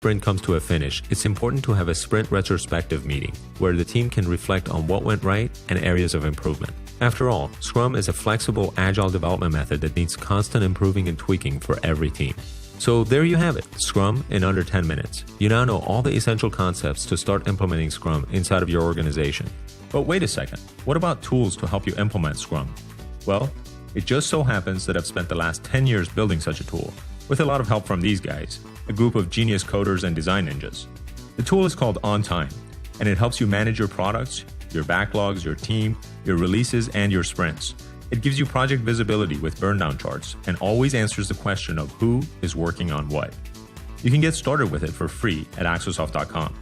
sprint comes to a finish, it's important to have a sprint retrospective meeting where the team can reflect on what went right and areas of improvement. After all, Scrum is a flexible, agile development method that needs constant improving and tweaking for every team. So there you have it, Scrum in under 10 minutes. You now know all the essential concepts to start implementing Scrum inside of your organization. But wait a second, what about tools to help you implement Scrum? Well, it just so happens that I've spent the last 10 years building such a tool, with a lot of help from these guys, a group of genius coders and design ninjas. The tool is called OnTime, and it helps you manage your products, your backlogs, your team, your releases, and your sprints. It gives you project visibility with burn-down charts and always answers the question of who is working on what. You can get started with it for free at Axosoft.com.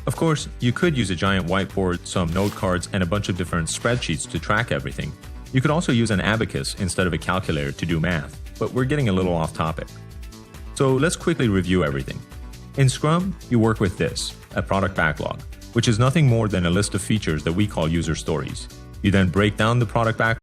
Of course, you could use a giant whiteboard, some note cards, and a bunch of different spreadsheets to track everything. You could also use an abacus instead of a calculator to do math, but we're getting a little off topic. So let's quickly review everything. In Scrum, you work with this, a product backlog, which is nothing more than a list of features that we call user stories. You then break down the product backlog.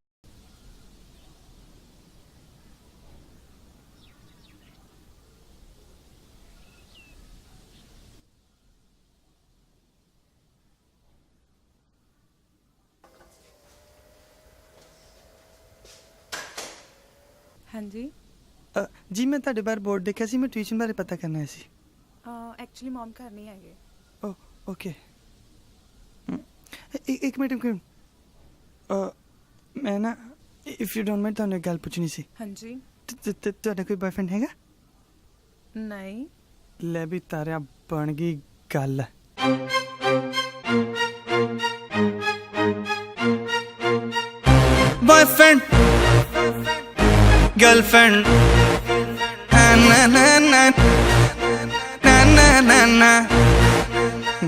हाँ जी जी मैं ਤੁਹਾਡੇ ਬਾਰੇ board ਦੇਖਿਆ ਸੀ ਮੈਂ tuition ਬਾਰੇ ਪਤਾ ਕਰਨਾ ਸੀ actually ਮਮ ਘਰ ਨਹੀਂ ਹੈਗੇ ਓ ਓਕੇ ਇੱਕ ਮਿੰਟ ਮੈਂ ਨਾ ਇਫ ਯੂ ਡੋਨਟ ਮਾਈਂਡ ਤੁਹਾਨੂੰ ਇੱਕ ਗੱਲ ਪੁੱਛਣੀ ਸੀ ਹਾਂਜੀ ਤੁਹਾਡਾ ਕੋਈ ਬॉयਫ੍ਰੈਂਡ ਹੈਗਾ ਨਹੀਂ ਲੈ ਵੀ ਤਾਰਿਆ ਬਣ ਗਈ ਗੱਲ ਬॉयफ्रेंड गर्लफ्रेंड ना ना ना ना ना ना ना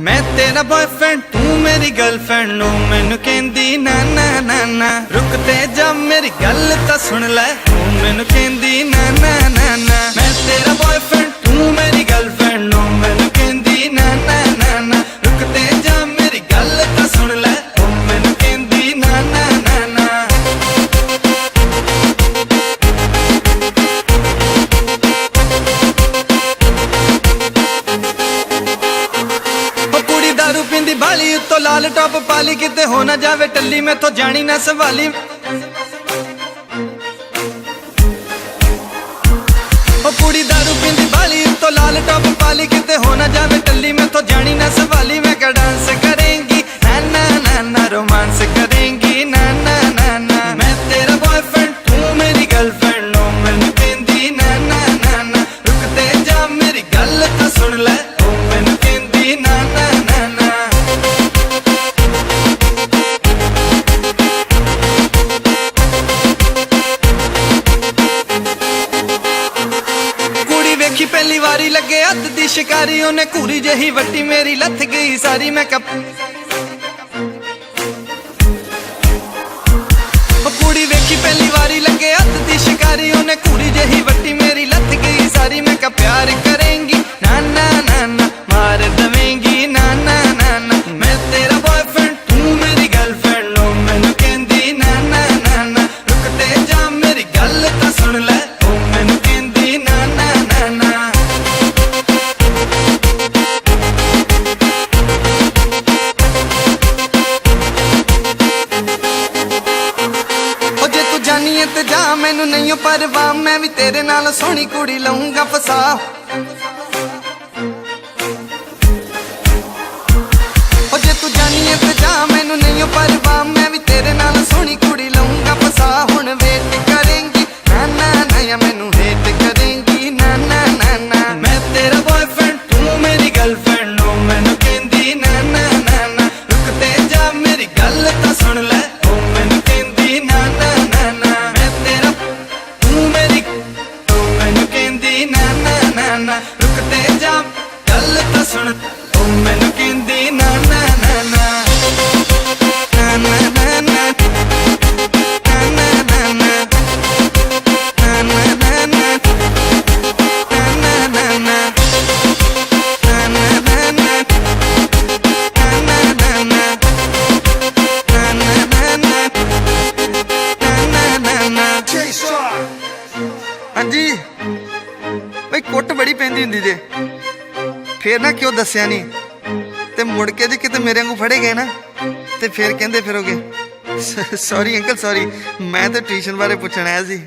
मैं तेरा बॉयफ्रेंड तू मेरी गर्लफ्रेंड नो मैनू कहंदी ना ना ना ना रुकते जा मेरी गल तां सुन ले तू मैनू कहंदी ना ना ना ना मैं तेरा बॉयफ्रेंड तू मेरी गर्लफ्रेंड नो मैनू कहंदी ना ना ना ना रुकते जा मेरी गल तां सुन ले तू मैनू कहंदी ना ना ना ना दारू पींदी बाली उत्तो लाल टॉप पाली किते हो ना जावे टल्ली मैं तो जानी ना सवाली ओ कुड़ी दारू पींदी बाली उत्तो लाल टॉप पाली किते हो ना जावे टल्ली मैं तो जानी ना सवाली मैं क्या डांस करेंगी ना ना ना ना रोमांस करेंगी ना ना ना ना मैं तेरा बॉयफ्रेंड तू मेरी गर्लफ्रेंड नो मैनू कहंदी ना ना ना ना रुकते जा मेरी गल तां सुन ले ओ मैनू कहंदी ना ना ना ना वेखी पहली वारी लगे हथ दी शिकारी उन्हें घूरी जही वट्टी मेरी लथ गई सारी मैं कुड़ी वेखी पहली वारी लगे हथ दी शिकारी उन्हें घूरी जही वट्टी मेरी लथ गई सारी मैं प्यार करेंगी ना ना ना ना मार दवेंगी ना ना ना ना मैं तेरा बॉयफ्रेंड तू मेरी गर्लफ्रेंड नो मैनू कहंदी ना ना ना ना रुकते जा मेरी गल तां सुन ले ओ मैनू कहंदी ना ना ना ना जानिए ते जा मैनू नहीं परवाह मैं भी तेरे नाल सोहनी कुड़ी लऊंगा फसा जे तू जानिए ते जा मैनू नहीं परवाह मैं भी तेरे नाल सोहनी कुड़ी लऊंगा फसा हुण वेट करेंगी ना ना ना या मैनू हेट करेंगी ना ना ना ना मैं तेरा बॉयफ्रेंड तू मेरी गर्लफ्रेंड नो मैनू कहंदी ना ना ना ना रुकते जा मेरी गल तां सुन ले ओ मैनू कहंदी ना ना ना ना मैं तेरा तू मेरी ओ मैनू कहंदी ना ना ना ना रुकते जा गल तां सुन ओ मैनू कहंदी ना ना ना ना ना ना ना ना ना ना ना हाँ जी भाई कुट बड़ी पैंदी हुंदी जे ਫੇਰ ਨਾ ਕਿਉਂ ਦੱਸਿਆ ਨਹੀਂ ਤੇ ਮੁੜ ਕੇ ਜੇ ਕਿਤੇ ਮੇਰੇ ਵਾਂਗੂ ਫੜੇ ਗਏ ਨਾ ਤੇ ਫੇਰ ਕਹਿੰਦੇ ਫਿਰੋਗੇ ਸੌਰੀ ਅੰਕਲ ਸੌਰੀ ਮੈਂ ਤਾਂ ਟਿਊਸ਼ਨ ਬਾਰੇ ਪੁੱਛਣ ਆਇਆ ਸੀ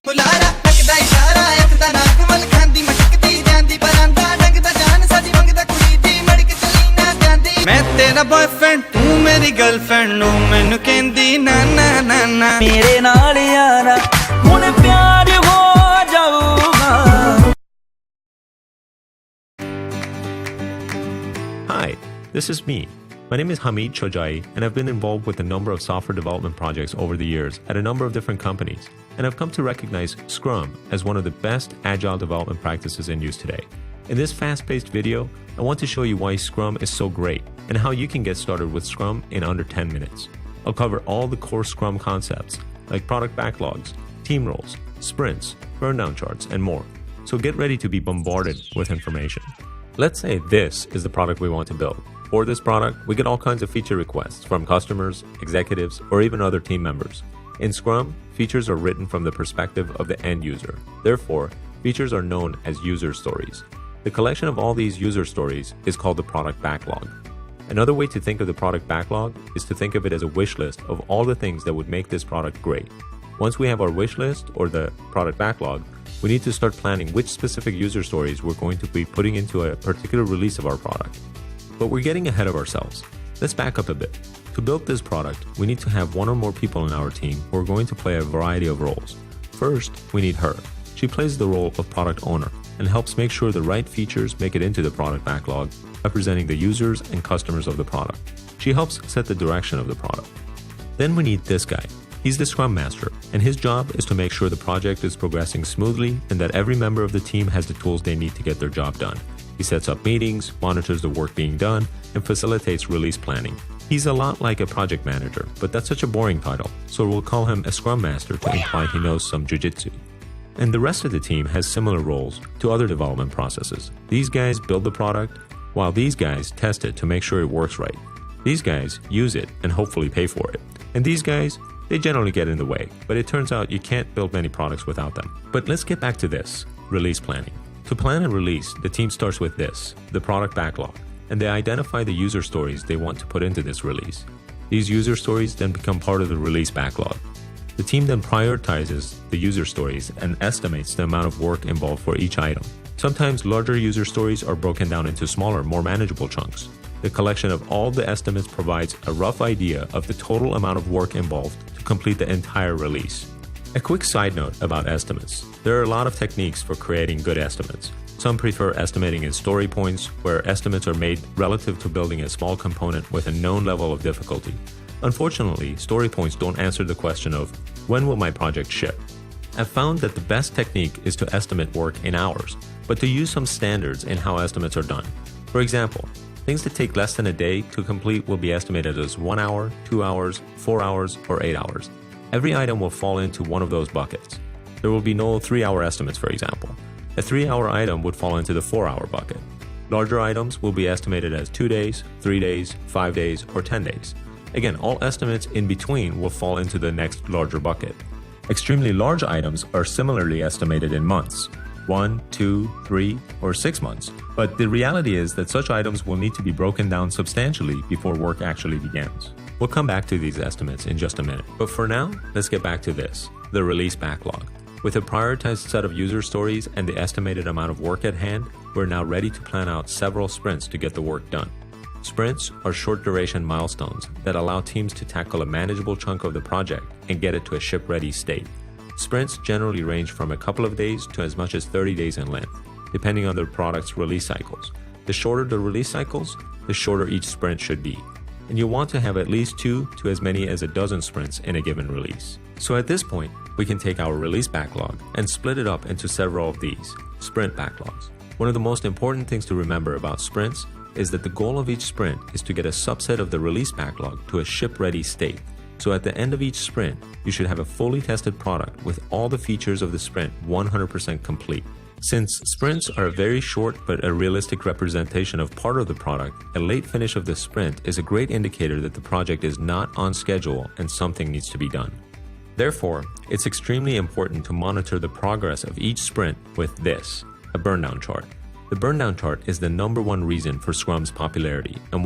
ਬੁਲਾਰਾ ਤੱਕਦਾ ਇਸ਼ਾਰਾ ਇੱਕ ਦਾ ਨੱਕ ਵੱਲ ਖਾਂਦੀ ਮਟਕਦੀ ਜਾਂਦੀ ਬਰਾਂਦਾ ਡੰਗਦਾ ਜਾਨ ਸਾਡੀ ਮੰਗਦਾ ਕੁੜੀ ਦੀ ਮੜਕ ਚਲੀ ਨਾ ਜਾਂਦੀ ਮੈਂ ਤੇਰਾ ਬॉयਫ੍ਰੈਂਡ ਤੂੰ ਮੇਰੀ ਗਰਲਫ੍ਰੈਂਡ ਨੂੰ ਮੈਨੂੰ ਕਹਿੰਦੀ ਨਾ ਨਾ ਨਾ ਨਾ ਮੇਰੇ ਨਾਲ ਯਾਰਾ ਹੁਣ ਪਿਆਰ ਹੋ ਜਾਊਗਾ Hi, this is me. My name is Hamid Chojai, and I've been involved with a number of software development projects over the years at a number of different companies, and I've come to recognize Scrum as one of the best agile development practices in use today. In this fast-paced video, I want to show you why Scrum is so great and how you can get started with Scrum in under 10 minutes. I'll cover all the core Scrum concepts like product backlogs, team roles, sprints, burn-down charts, and more. So get ready to be bombarded with information. Let's say this is the product we want to build. For this product, we get all kinds of feature requests from customers, executives, or even other team members. In Scrum, features are written from the perspective of the end user. Therefore, features are known as user stories. The collection of all these user stories is called the product backlog. Another way to think of the product backlog is to think of it as a wish list of all the things that would make this product great. Once we have our wish list or the product backlog, we need to start planning which specific user stories we're going to be putting into a particular release of our product. But we're getting ahead of ourselves. Let's back up a bit. To build this product, we need to have one or more people in our team who are going to play a variety of roles. First, we need her. She plays the role of product owner and helps make sure the right features make it into the product backlog, representing the users and customers of the product. She helps set the direction of the product. Then we need this guy. He's the Scrum Master, and his job is to make sure the project is progressing smoothly and that every member of the team has the tools they need to get their job done. He sets up meetings, monitors the work being done, and facilitates release planning. He's a lot like a project manager, but that's such a boring title, so we'll call him a Scrum Master to imply he knows some jujitsu. And the rest of the team has similar roles to other development processes. These guys build the product, while these guys test it to make sure it works right. These guys use it and hopefully pay for it. And these guys, they generally get in the way, but it turns out you can't build many products without them. But let's get back to this, release planning. To plan a release, the team starts with this, the product backlog, and they identify the user stories they want to put into this release. These user stories then become part of the release backlog. The team then prioritizes the user stories and estimates the amount of work involved for each item. Sometimes larger user stories are broken down into smaller, more manageable chunks. The collection of all the estimates provides a rough idea of the total amount of work involved to complete the entire release. A quick side note about estimates. There are a lot of techniques for creating good estimates. Some prefer estimating in story points, where estimates are made relative to building a small component with a known level of difficulty. Unfortunately, story points don't answer the question of, when will my project ship? I've found that the best technique is to estimate work in hours, but to use some standards in how estimates are done. For example, things that take less than a day to complete will be estimated as 1 hour, 2 hours, 4 hours, or 8 hours. Every item will fall into one of those buckets. There will be no 3-hour estimates, for example. A 3-hour item would fall into the 4-hour bucket. Larger items will be estimated as 2 days, 3 days, 5 days, or 10 days. Again, all estimates in between will fall into the next larger bucket. Extremely large items are similarly estimated in months. 1, 2, 3, or 6 months. But the reality is that such items will need to be broken down substantially before work actually begins. We'll come back to these estimates in just a minute. But for now, let's get back to this, the release backlog. With a prioritized set of user stories and the estimated amount of work at hand, we're now ready to plan out several sprints to get the work done. Sprints are short duration milestones that allow teams to tackle a manageable chunk of the project and get it to a ship-ready state. Sprints generally range from a couple of days to as much as 30 days in length, depending on the product's release cycles. The shorter the release cycles, the shorter each sprint should be. And you'll want to have at least 2 to as many as a dozen sprints in a given release. So at this point, we can take our release backlog and split it up into several of these, sprint backlogs. One of the most important things to remember about sprints is that the goal of each sprint is to get a subset of the release backlog to a ship-ready state. So at the end of each sprint, you should have a fully tested product with all the features of the sprint 100% complete. Since sprints are a very short but a realistic representation of part of the product, a late finish of the sprint is a great indicator that the project is not on schedule and something needs to be done. Therefore, it's extremely important to monitor the progress of each sprint with this, a burndown chart. The burndown chart is the #1 reason for Scrum's popularity and